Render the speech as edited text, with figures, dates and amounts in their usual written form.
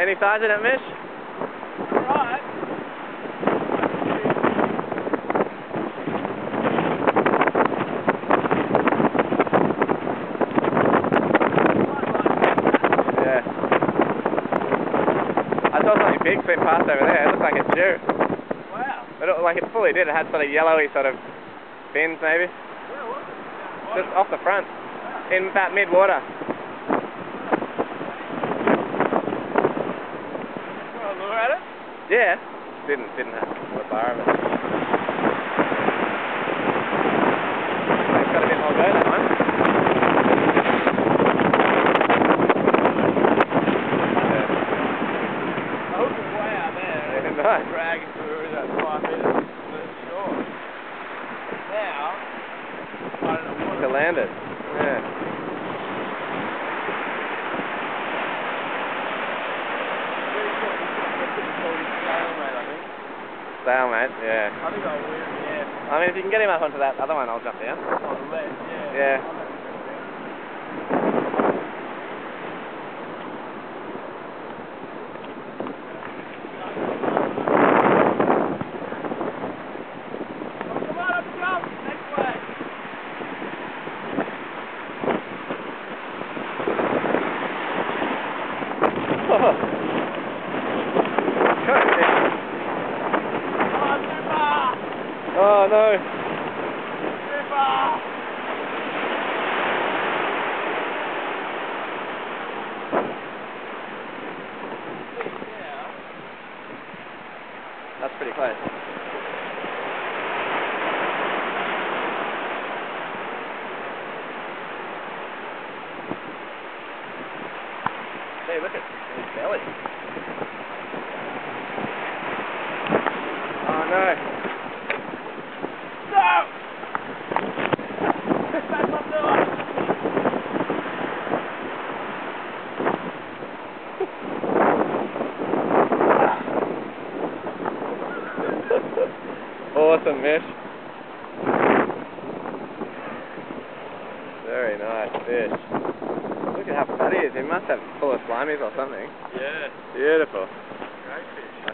Any size in it, Mish? Alright. Yeah. I saw something big swim past over there. It looks like it's due. Wow. But like it fully did. It had sort of yellowy sort of fins maybe. Where was it? Just off the front. Wow. In about mid-water. Want to lure at it? Yeah. Didn't have a bar of it. It's got a bit more go, that one. Yeah. I hooked it way out there. Yeah, nice. Dragging through that 5 meters to the shore. Now, I don't know what To land it. Yeah. Stalemate, yeah. I think I'll wear it, yeah. I mean, if you can get him up onto that other one, I'll jump down. On the ledge, yeah. Yeah. Come on, up jump! Next way. Oh no! Too far! That's pretty close. Hey, look at his belly. Oh no! No! Back up the Awesome, Mish. Very nice fish. Look at how fat he is. He must have full of slimies or something. Yeah. Beautiful. Great fish.